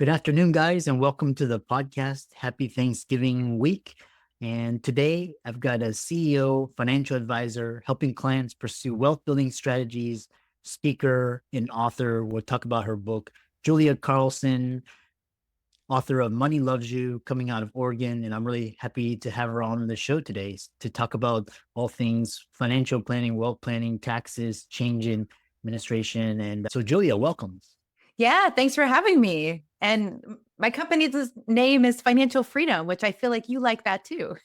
Good afternoon, guys, and welcome to the podcast. Happy Thanksgiving week. And today I've got a CEO, financial advisor, helping clients pursue wealth building strategies, speaker, and author. We'll talk about her book, Julia Carlson, author of Money Loves You, coming out of Oregon. And I'm really happy to have her on the show today to talk about all things financial planning, wealth planning, taxes, change in administration. And so, Julia, welcome. Yeah, thanks for having me. And my company's name is Financial Freedom, which I feel like you like that too.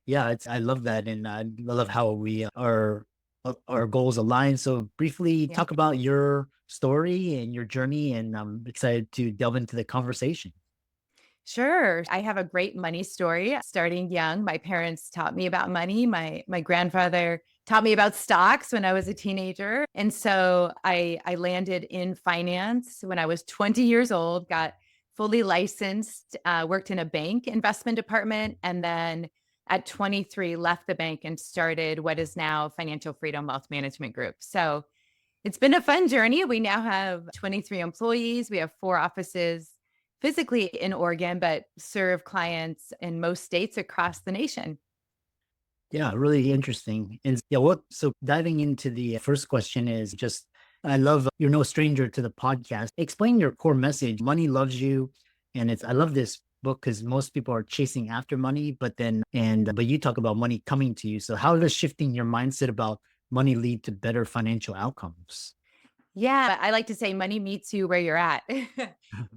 Yeah, I love that, and I love how we are our goals align. So briefly Yeah. talk about your story and your journey, and I'm excited to delve into the conversation. Sure. I have a great money story. Starting young, my parents taught me about money. My grandfather taught me about stocks when I was a teenager. And so I landed in finance when I was 20 years old, got fully licensed, worked in a bank investment department, and then at 23 left the bank and started what is now Financial Freedom Wealth Management Group. So it's been a fun journey. We now have 23 employees. We have 4 offices physically in Oregon, but serve clients in most states across the nation. Yeah, really interesting. And yeah, so diving into the first question is just I love you're no stranger to the podcast. Explain your core message. Money loves you. And I love this book because most people are chasing after money, but you talk about money coming to you. So how does shifting your mindset about money lead to better financial outcomes? Yeah, I like to say money meets you where you're at.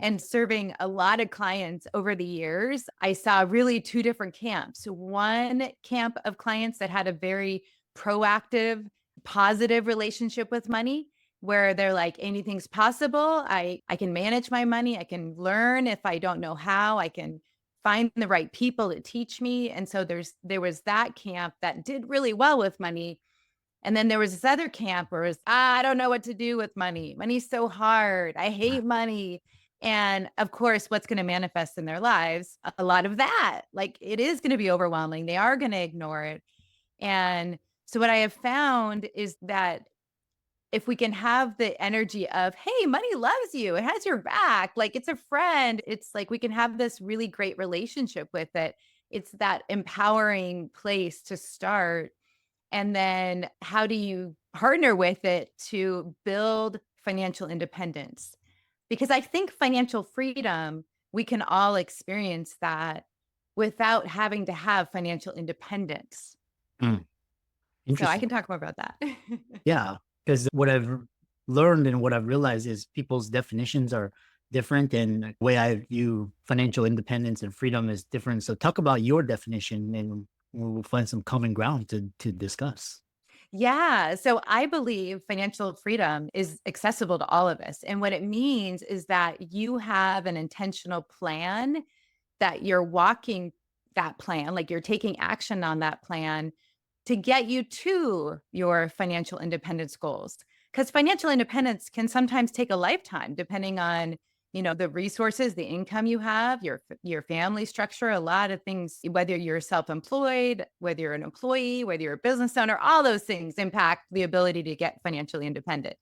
And serving a lot of clients over the years, I saw really two different camps. One camp of clients that had a very proactive, positive relationship with money, where they're like, anything's possible. I can manage my money. I can learn if I don't know how. I can find the right people to teach me. And so there was that camp that did really well with money, and then there was this other camp where it was, I don't know what to do with money. Money's so hard. I hate money. And of course, what's going to manifest in their lives? A lot of that. Like it is going to be overwhelming. They are going to ignore it. And so, what I have found is that if we can have the energy of, hey, money loves you, it has your back, like it's a friend, it's like we can have this really great relationship with it. It's that empowering place to start, and then how do you partner with it to build financial independence? Because I think financial freedom, we can all experience that without having to have financial independence. Mm, So I interesting. can talk more about that. Yeah, because what I've learned and what I've realized is people's definitions are different, and the way I view financial independence and freedom is different. So, talk about your definition, and we'll find some common ground to discuss. Yeah. So I believe financial freedom is accessible to all of us. And what it means is that you have an intentional plan, that you're walking that plan, like you're taking action on that plan to get you to your financial independence goals. Because financial independence can sometimes take a lifetime, depending on the resources, the income you have, your family structure, a lot of things, whether you're self-employed, whether you're an employee, whether you're a business owner, all those things impact the ability to get financially independent.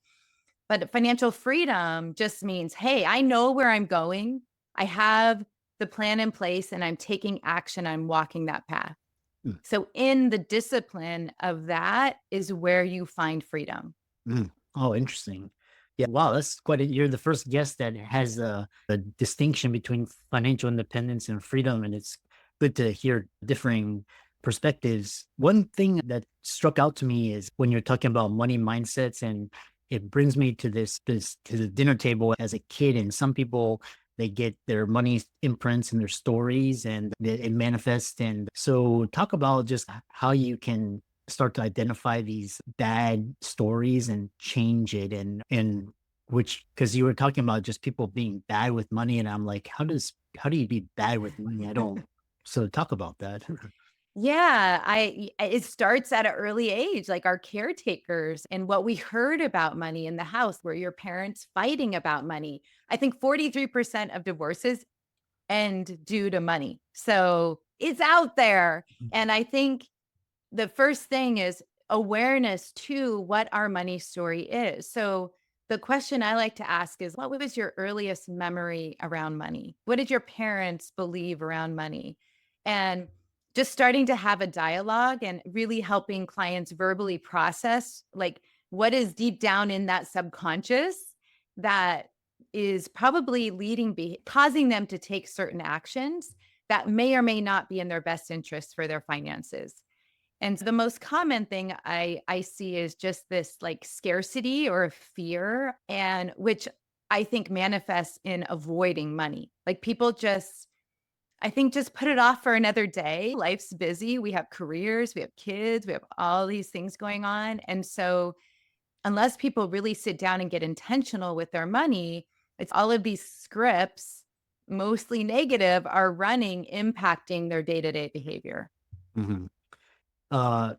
But financial freedom just means, hey, I know where I'm going. I have the plan in place and I'm taking action. I'm walking that path. Mm, So, in the discipline of that is where you find freedom. mm. Oh, interesting. Yeah, wow, that's you're the first guest that has a distinction between financial independence and freedom, and it's good to hear differing perspectives. One thing that struck out to me is when you're talking about money mindsets, and it brings me to this to the dinner table as a kid, and some people they get their money imprints and their stories, and it manifests. And so, talk about just how you can start to identify these bad stories and change it, and which because you were talking about just people being bad with money, and I'm like, how do you be bad with money? I don't. So talk about that. Yeah, it starts at an early age, like our caretakers and what we heard about money in the house, where your parents fighting about money. I think 43% of divorces end due to money. So it's out there. And I think the first thing is awareness to what our money story is. So The question I like to ask is, what was your earliest memory around money? What did your parents believe around money? And just starting to have a dialogue and really helping clients verbally process, like, what is deep down in that subconscious that is probably causing them to take certain actions that may or may not be in their best interest for their finances. And the most common thing I see is just this like scarcity or fear, and which I think manifests in avoiding money. Like people just, I think, just put it off for another day. Life's busy. We have careers, we have kids, we have all these things going on. And so unless people really sit down and get intentional with their money, it's all of these scripts, mostly negative, are running, impacting their day-to-day behavior. Mhm. Uh,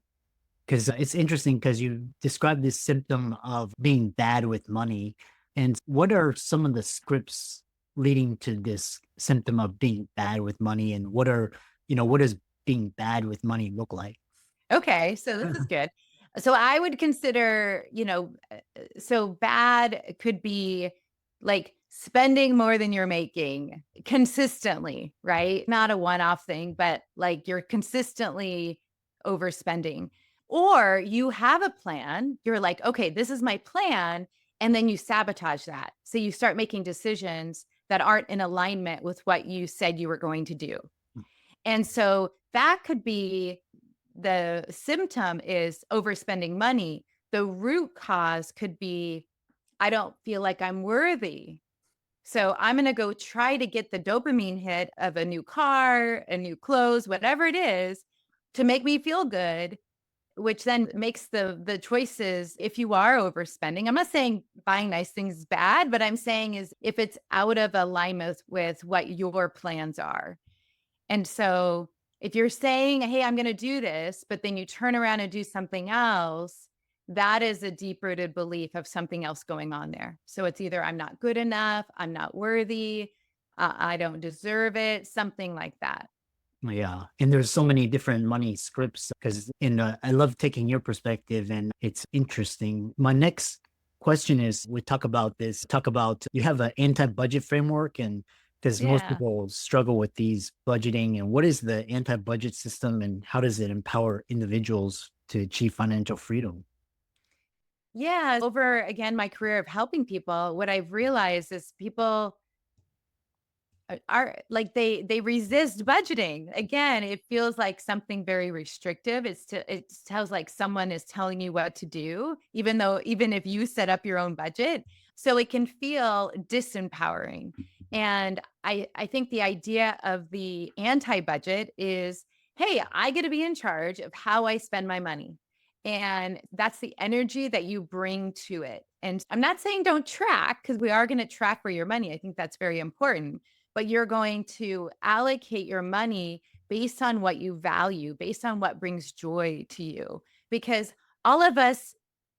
because it's interesting because you described this symptom of being bad with money. And what are some of the scripts leading to this symptom of being bad with money? And what does being bad with money look like? Okay, so this is good. So I would consider, so bad could be like spending more than you're making consistently, right? Not a one-off thing, but like you're consistently overspending. Or you have a plan, you're like, okay, this is my plan. And then you sabotage that. So you start making decisions that aren't in alignment with what you said you were going to do. And so that could be, the symptom is overspending money. The root cause could be, I don't feel like I'm worthy. So I'm going to go try to get the dopamine hit of a new car, a new clothes, whatever it is, to make me feel good, which then makes the choices. If you are overspending, I'm not saying buying nice things is bad, but I'm saying is if it's out of alignment with what your plans are. And so if you're saying, "Hey, I'm gonna do this," but then you turn around and do something else, that is a deep-rooted belief of something else going on there. So it's either I'm not good enough, I'm not worthy, I don't deserve it, something like that. Yeah. And there's so many different money scripts because I love taking your perspective and it's interesting. My next question is we talk about you have an anti-budget framework and because most Yeah. people struggle with these budgeting and what is the anti-budget system and how does it empower individuals to achieve financial freedom? Yeah, over, again, my career of helping people, what I've realized is people are like they resist budgeting. Again, it feels like something very restrictive. It tells like someone is telling you what to do, even if you set up your own budget. So it can feel disempowering. And I think the idea of the anti-budget is, hey, I get to be in charge of how I spend my money. And that's the energy that you bring to it. And I'm not saying don't track, because we are going to track where your money. I think that's very important, but you're going to allocate your money based on what you value, based on what brings joy to you. Because all of us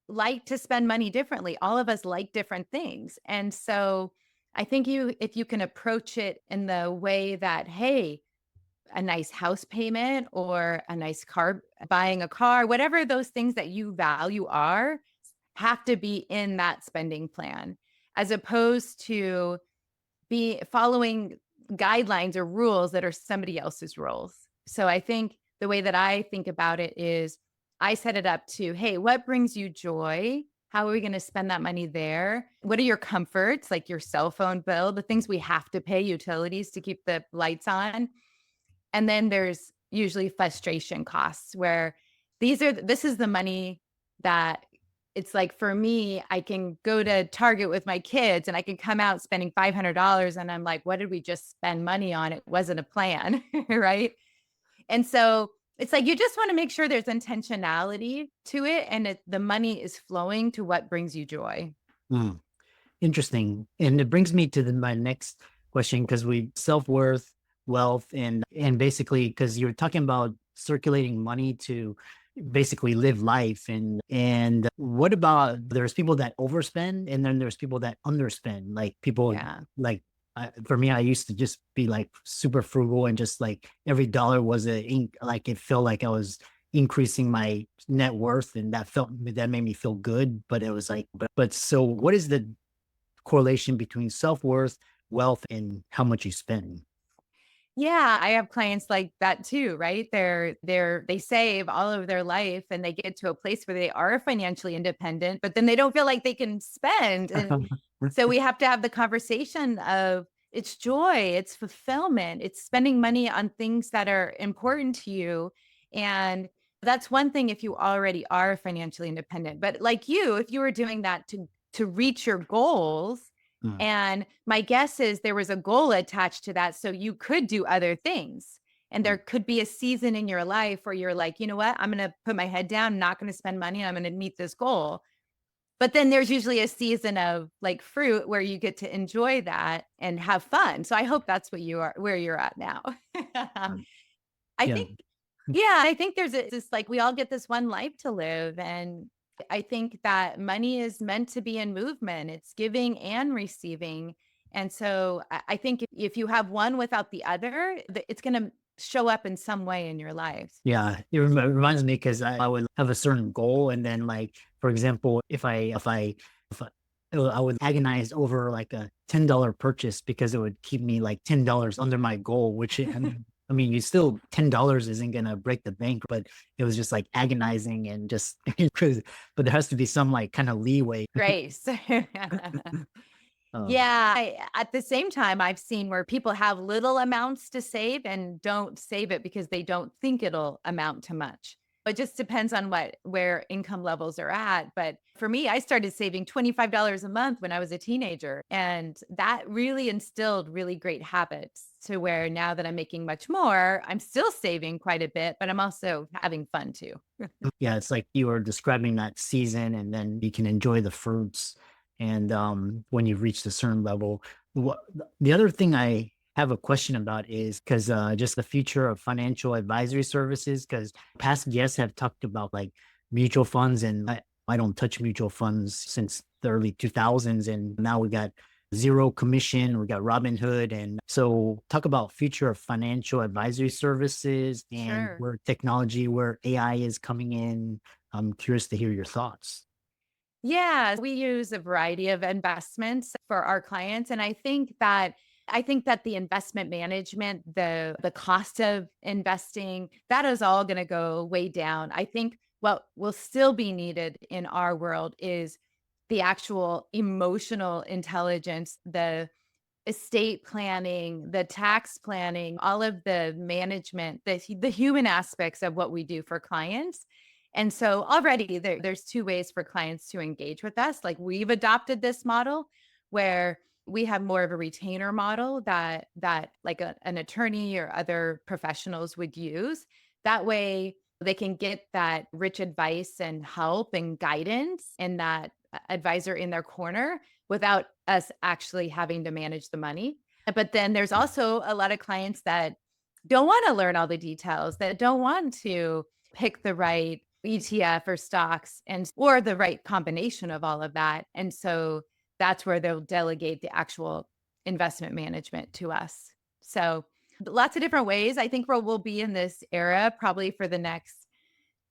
like to spend money differently. All of us like different things. And so I think if you can approach it in the way that, hey, a nice house payment or a nice car, buying a car, whatever those things that you value are, have to be in that spending plan, as opposed to be following guidelines or rules that are somebody else's rules. So I think the way that I think about it is I set it up to, hey, what brings you joy? How are we going to spend that money there? What are your comforts, like your cell phone bill, the things we have to pay, utilities to keep the lights on? And then there's usually frustration costs where this is the money that, it's like for me, I can go to Target with my kids and I can come out spending $500 and I'm like, what did we just spend money on? It wasn't a plan, right? And so it's like you just want to make sure there's intentionality to it and the money is flowing to what brings you joy. Mm. Interesting. And it brings me to my next question because we self-worth, wealth, and basically because you're talking about circulating money to basically live life. And what about there's people that overspend and then there's people that underspend. Like people Yeah. like for me, I used to just be like super frugal and just like every dollar was a ink, like it felt like I was increasing my net worth, and that made me feel good. But it was like, but so what is the correlation between self-worth, wealth, and how much you spend? Yeah, I have clients like that too, right? They save all of their life and they get to a place where they are financially independent, but then they don't feel like they can spend. And so we have to have the conversation of it's joy, it's fulfillment, it's spending money on things that are important to you. And that's one thing if you already are financially independent. But like you, if you were doing that to reach your goals, Mm, and my guess is there was a goal attached to that. So you could do other things. And there mm. could be a season in your life where you're like, you know what? I'm going to put my head down, not going to spend money. I'm going to meet this goal. But then there's usually a season of like fruit where you get to enjoy that and have fun. So I hope that's what you are, where you're at now. I Yeah. think, yeah, I think there's this like we all get this one life to live. And I think that money is meant to be in movement, it's giving and receiving. And so I think if you have one without the other, it's going to show up in some way in your life. Yeah, it reminds me because I would have a certain goal, and then, like, for example, if I I would agonize over like a $10 purchase because it would keep me like $10 under my goal, which I mean, you still $10 isn't gonna break the bank, but it was just like agonizing and just crazy. But there has to be some like kind of leeway. Grace. Um, Yeah, at the same time, I've seen where people have little amounts to save and don't save it because they don't think it'll amount to much. It just depends on where income levels are at. But for me, I started saving $25 a month when I was a teenager, and that really instilled really great habits to where now that I'm making much more, I'm still saving quite a bit, but I'm also having fun too. Yeah, it's like you were describing that season, and then you can enjoy the fruits. And when you've reached a certain level, what the other thing I have a question about is because just the future of financial advisory services. Because past guests have talked about like mutual funds, and I don't touch mutual funds since the early 2000s, and now we got zero commission, we got Robinhood. And so talk about future of financial advisory services and Sure. where AI is coming in. I'm curious to hear your thoughts. Yeah, we use a variety of investments for our clients, and I think that the investment management, the cost of investing, that is all going to go way down. I think what will still be needed in our world is the actual emotional intelligence, the estate planning, the tax planning, all of the management, the human aspects of what we do for clients. And so already there's two ways for clients to engage with us. Like we've adopted this model where we have more of a retainer model that like an attorney or other professionals would use. That way they can get that rich advice and help and guidance and that advisor in their corner without us actually having to manage the money. But then there's also a lot of clients that don't want to learn all the details, that don't want to pick the right ETF or stocks and or the right combination of all of that. And so that's where they'll delegate the actual investment management to us. So lots of different ways. I think we'll be in this era probably for the next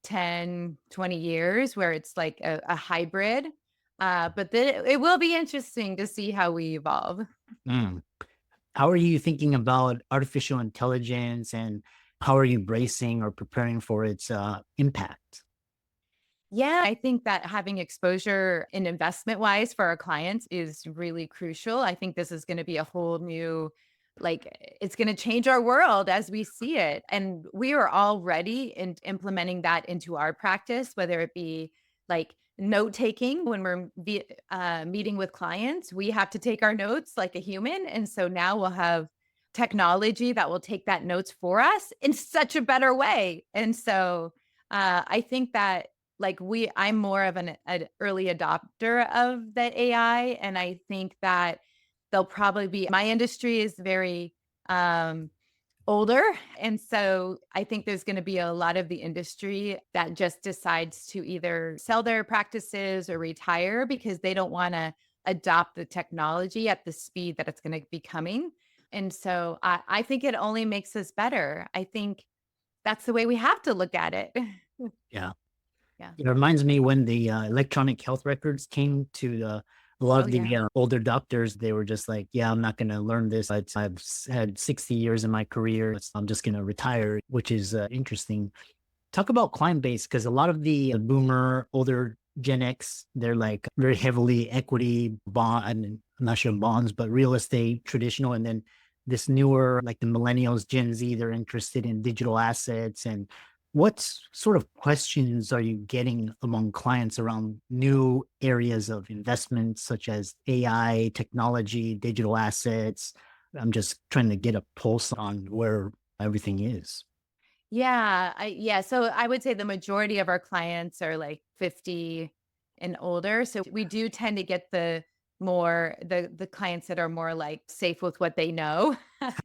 10, 20 years where it's like a hybrid. But then it will be interesting to see how we evolve. Mm. How are you thinking about artificial intelligence, and how are you bracing or preparing for its impact? Yeah, I think that having exposure in investment wise for our clients is really crucial. I think this is going to be a whole new, it's going to change our world as we see it. And we are already implementing that into our practice, whether it be like note taking when we're meeting with clients. We have to take our notes like a human. And so now we'll have technology that will take that notes for us in such a better way. And so I think that I'm more of an early adopter of the AI, and I think that they'll probably be my industry is very, um, older, and so I think there's gonna be a lot of the industry that just decides to either sell their practices or retire because they don't wanna adopt the technology at the speed that it's gonna be coming, and so I think it only makes us better. I think that's the way we have to look at it. Yeah. Yeah. It reminds me when the electronic health records came to a lot Oh, of the yeah. older doctors, they were just like, yeah, I'm not going to learn this. I've had 60 years in my career. I'm just going to retire, which is interesting. Talk about client base because a lot of the boomer, older Gen X, they're like very heavily equity bond, and I'm not sure bonds, but real estate, traditional. And then this newer, like the millennials, Gen Z, they're interested in digital assets. And what sort of questions are you getting among clients around new areas of investment, such as AI, technology, digital assets? I'm just trying to get a pulse on where everything is. Yeah, so I would say the majority of our clients are like 50 and older. So we do tend to get the clients that are more like safe with what they know.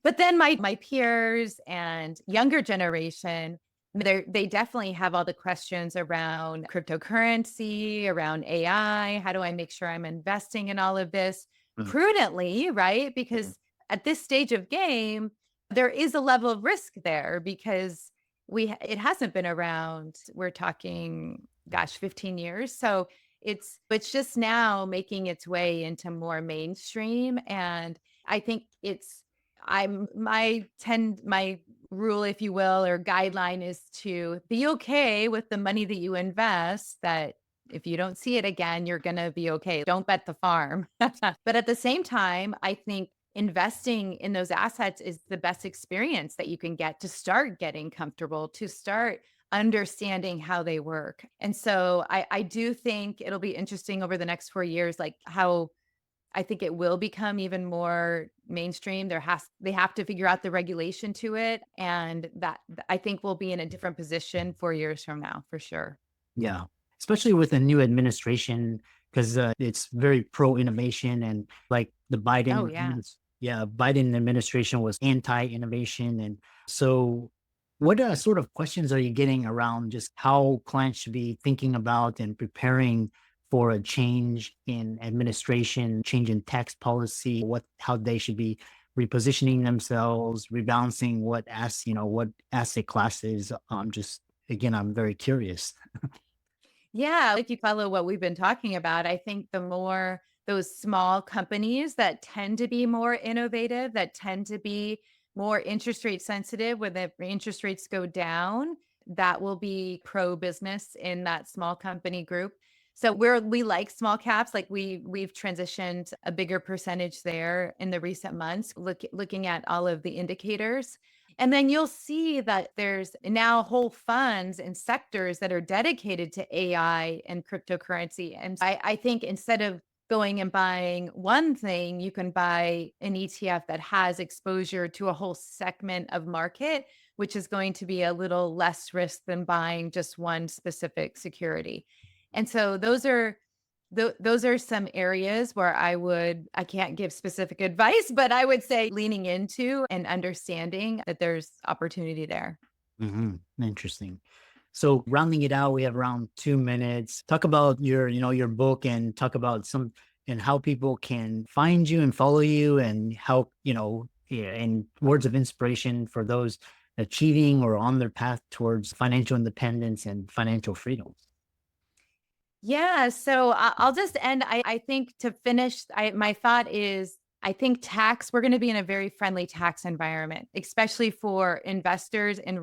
But then my peers and younger generation, they definitely have all the questions around cryptocurrency, around AI. How do I make sure I'm investing in all of this Mm, prudently, right? mhm. Because at this stage of game, there is a level of risk there because it hasn't been around. We're talking, gosh, 15 years. So it's just now making its way into more mainstream. And I think I'm my rule, if you will, or guideline is to be okay with the money that you invest, that if you don't see it again, you're going to be okay. Don't bet the farm. But at the same time, I think investing in those assets is the best experience that you can get to start getting comfortable, to start understanding how they work. And so I do think it'll be interesting over the next 4 years, like how I think it will become even more mainstream. They have to figure out the regulation to it. And that I think we'll be in a different position 4 years from now for sure. Yeah, especially with a new administration, because it's very pro innovation and like the Oh yeah. Biden administration was anti innovation, and so what sort of questions are you getting around just how clients should be thinking about and preparing for a change in administration, change in tax policy, how they should be repositioning themselves, rebalancing what asset classes. Just again, I'm very curious. Yeah, like you follow what we've been talking about. I think the more those small companies that tend to be more innovative, that tend to be more interest rate sensitive, when the interest rates go down, that will be pro business in that small company group. So we like small caps, like we've transitioned a bigger percentage there in the recent months, looking at all of the indicators. And then you'll see that there's now whole funds and sectors that are dedicated to AI and cryptocurrency. And I think instead of going and buying one thing, you can buy an ETF that has exposure to a whole segment of market, which is going to be a little less risk than buying just one specific security. And so those are some areas where I can't give specific advice, but I would say leaning into and understanding that there's opportunity there. Interesting. So rounding it out, we have around 2 minutes. Talk about your book and talk about and how people can find you and follow you and how, yeah, and words of inspiration for those achieving or on their path towards financial independence and financial freedom. Yeah, so I'll just end. I think to finish, my thought is I think we're going to be in a very friendly tax environment, especially for investors and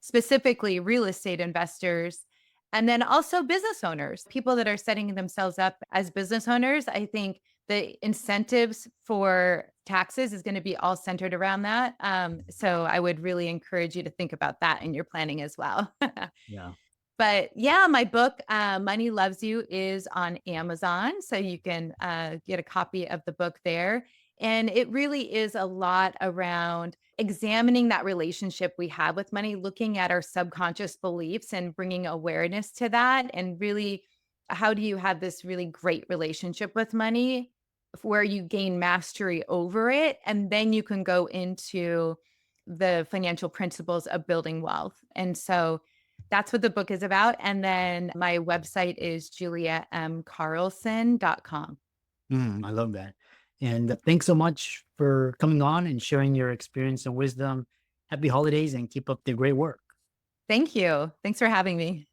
specifically real estate investors. And then also business owners, people that are setting themselves up as business owners. I think the incentives for taxes is going to be all centered around that. So I would really encourage you to think about that in your planning as well. Yeah. But yeah, my book, Money Loves You, is on Amazon. So you can get a copy of the book there. And it really is a lot around examining that relationship we have with money, looking at our subconscious beliefs and bringing awareness to that. And really, how do you have this really great relationship with money where you gain mastery over it? And then you can go into the financial principles of building wealth. And so, that's what the book is about. And then my website is juliamcarlson.com. I love that. And thanks so much for coming on and sharing your experience and wisdom. Happy holidays and keep up the great work. Thank you. Thanks for having me.